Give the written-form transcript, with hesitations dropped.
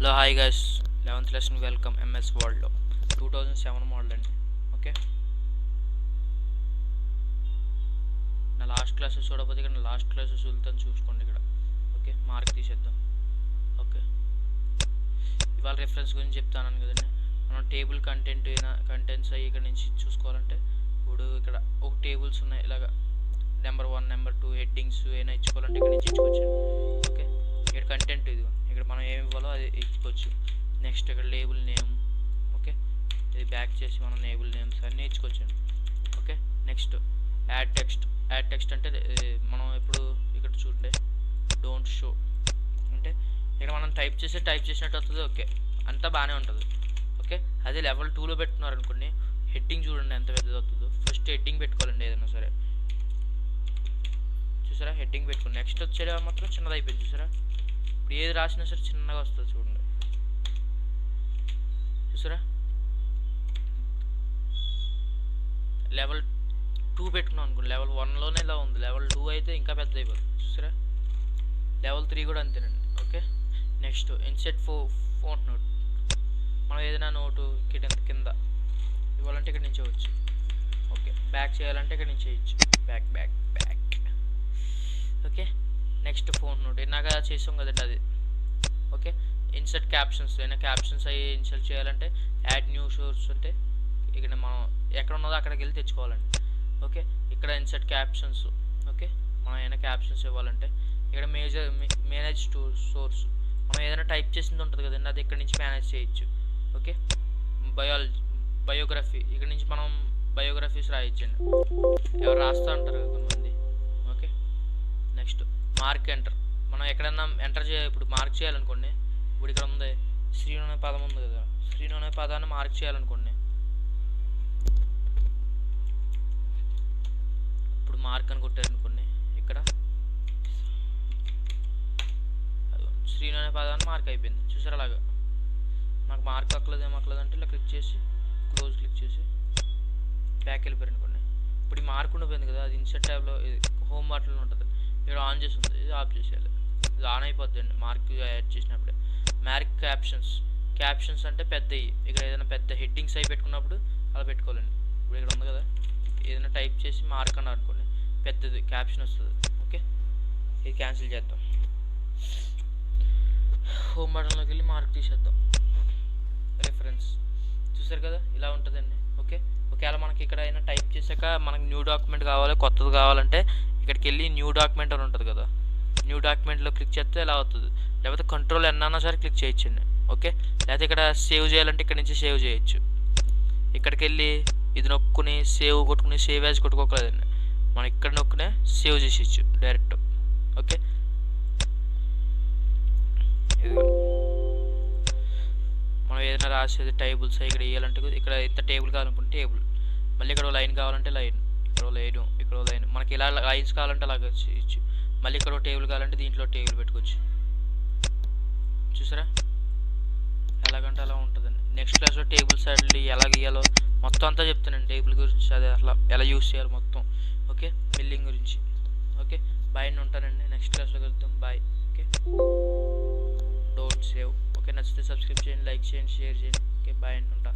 Hello hi guys, 11th lesson welcome. MS వర్డ్లో 2007 model అండి. Okay, నా లాస్ట్ క్లాసెస్ చూడకపోతే ఇక్కడ నా లాస్ట్ క్లాసెస్ వెళ్తాను చూసుకోండి ఇక్కడ. ఓకే, మార్క్ తీసేద్దాం. ఓకే, ఇవాళ రెఫరెన్స్ గురించి చెప్తాను కదండి. మనం టేబుల్ కంటెంట్స్ అయ్యి ఇక్కడ నుంచి చూసుకోవాలంటే ఇప్పుడు ఇక్కడ ఒక టేబుల్స్ ఉన్నాయి. ఇలాగా నెంబర్ 1 నెంబర్ 2 హెడ్డింగ్స్ ఏమైనా ఇచ్చుకోవాలంటే ఇక్కడ నుంచి ఇచ్చుకోవచ్చు. ఓకే, ఇక్కడ కంటెంట్ ఇది ఇక్కడ మనం ఏమి ఇవ్వాలో అది ఇచ్చుకోవచ్చు. నెక్స్ట్ ఇక్కడ లేబుల్ నేమ్. ఓకే, ఇది బ్యాక్ చేసి మనం లేబుల్ నేమ్స్ అన్నీ ఇచ్చుకోవచ్చు. ఓకే, నెక్స్ట్ యాడ్ టెక్స్ట్ అంటే మనం ఇప్పుడు ఇక్కడ చూడండి డోంట్ షో అంటే ఇక్కడ మనం టైప్ చేసినట్టు వస్తుంది. ఓకే, అంతా బాగానే ఉంటుంది. ఓకే, అదే లెవెల్ 2లో పెట్టుకున్నారు అనుకోండి, హెడ్డింగ్ చూడండి ఎంత పెద్దది అవుతుందో. ఫస్ట్ హెడ్డింగ్ పెట్టుకోవాలండి ఏదైనా సరే. చూసారా, హెడ్డింగ్ పెట్టుకోండి. నెక్స్ట్ వచ్చేది మాత్రం చిన్నది అయిపోయింది. చూసారా, ఇప్పుడు ఏది రాసినా సరే చిన్నగా వస్తుంది చూడండి. చూసారా, లెవెల్ 2 పెట్టుకున్నాం అనుకోండి, లెవెల్ 1లోనే ఇలా ఉంది. లెవెల్ 2 అయితే ఇంకా పెద్ద అయిపోతుంది. చూసారా, లెవెల్ 3 కూడా అంతేనండి. Okay, next INCET font note. మనం ఏదైనా నోటు కింద ఇవ్వాలంటే ఇక్కడ నుంచి వచ్చు. ఓకే, బ్యాక్ చేయాలంటే ఇక్కడ నుంచి చేయొచ్చు. Back. Okay, next phone note ఇందాక చేసాం కదండి అది. Okay, insert captions. ఏదైనా క్యాప్షన్స్ అవి ఇన్సర్ట్ చేయాలంటే యాడ్ న్యూ సోర్స్ అంటే ఇక్కడ మనం ఎక్కడ ఉన్నదో అక్కడికి వెళ్ళి తెచ్చుకోవాలండి. ఓకే, ఇక్కడ ఇన్సర్ట్ క్యాప్షన్స్. ఓకే, మనం ఏదైనా క్యాప్షన్స్ ఇవ్వాలంటే ఇక్కడ మేనేజ్ సోర్స్. మనం ఏదైనా టైప్ చేసింది ఉంటుంది కదండి, అది ఇక్కడ నుంచి మేనేజ్ చేయొచ్చు. Okay, biography. ఇక్కడ నుంచి మనం బయోగ్రఫీస్ రాయొచ్చండి. ఎవరు రాస్తూ ఉంటారు కదా కొంతమంది. Okay, next mark enter. మనం ఎక్కడన్నా ఎంటర్ ఇప్పుడు మార్క్ చేయాలనుకోండి, ఇప్పుడు ఇక్కడ ఉంది శ్రీను అనే పదం ఉంది కదా, శ్రీను అనే పదాన్ని మార్క్ చేయాలనుకోండి. ఇప్పుడు మార్క్ అని కొట్టారనుకోండి, ఇక్కడ శ్రీను అనే పదాన్ని మార్క్ అయిపోయింది. చూసారు, అలాగా నాకు మార్క్ అక్కలేదు అంటే ఇలా క్లిక్ చేసి క్లిక్ చేసి బ్యాక్ వెళ్ళిపోయారు అనుకోండి. ఇప్పుడు ఈ మార్క్ ఉండిపోయింది కదా, అది ఇన్సర్ట్ ట్యాబ్లో హోమ్ బటన్లో ఉంటుంది. ఇక్కడ ఆన్ చేసి ఉంది, ఇది ఆఫ్ చేసేయాలి. ఇది ఆన్ అయిపోద్ది అండి మార్క్ యాడ్ చేసినప్పుడే. మార్క్ క్యాప్షన్స్ అంటే పెద్దవి. ఇక్కడ ఏదైనా పెద్ద హెడ్డింగ్స్ అవి పెట్టుకున్నప్పుడు అలా పెట్టుకోవాలండి. ఇప్పుడు ఇక్కడ ఉంది కదా, ఏదైనా టైప్ చేసి మార్క్ అని అనుకోండి, పెద్దది క్యాప్షన్ వస్తుంది. ఓకే, ఇది క్యాన్సిల్ చేద్దాం. హోమ్ బటన్లోకి వెళ్ళి మార్క్ తీసేద్దాం. రెఫరెన్స్ చూసారు కదా, ఇలా ఉంటుందండి. ఓకే, ఒకవేళ మనకి ఇక్కడ అయినా టైప్ చేశాక మనకి న్యూ డాక్యుమెంట్ కావాలి, కొత్తది కావాలంటే ఇక్కడికి వెళ్ళి న్యూ డాక్యుమెంట్ అని ఉంటుంది కదా, న్యూ డాక్యుమెంట్లో క్లిక్ చేస్తే ఎలా అవుతుంది. లేకపోతే కంట్రోల్ అన్నా సరే క్లిక్ చేయొచ్చండి. ఓకే, లేకపోతే ఇక్కడ సేవ్ చేయాలంటే ఇక్కడ నుంచి సేవ్ చేయొచ్చు. ఇక్కడికి వెళ్ళి ఇది నొక్కుని సేవ్ కొట్టుకుని సేవ్ యాజ్ కొట్టుకోకలేదండి, మనం ఇక్కడ నొక్కునే సేవ్ చేసేయచ్చు డైరెక్ట్. ఓకే, మనం ఏదైనా రాసేది టేబుల్స్ ఇక్కడ వేయాలంటే ఇక్కడ ఇంత టేబుల్ కావాలనుకుంటే టేబుల్, మళ్ళీ ఇక్కడ లైన్ కావాలంటే లైన్, ఇక్కడ లైన్ మనకి ఇలా లైన్స్ కావాలంటే అలాగ చేయొచ్చు. మళ్ళీ ఇక్కడ టేబుల్ కావాలంటే దీంట్లో టేబుల్ పెట్టుకోవచ్చు. చూసారా, ఎలాగంటే అలా ఉంటుందండి. నెక్స్ట్ క్లాస్లో టేబుల్స్ అట్లా ఎలా గీయాలో మొత్తం అంతా చెప్తానండి. టేబుల్ గురించి అదే అట్లా ఎలా యూస్ చేయాలి మొత్తం. ఓకే, మిల్లింగ్ గురించి. ఓకే, బాయ్ అని ఉంటానండి. నెక్స్ట్ క్లాస్లో కలుద్దాం. Bye. Okay, don't save. Okay, నచ్చితే సబ్స్క్రైబ్ చేయండి, లైక్ చేయండి, షేర్ చేయండి. ఓకే, బాయ్ అని ఉంటాను.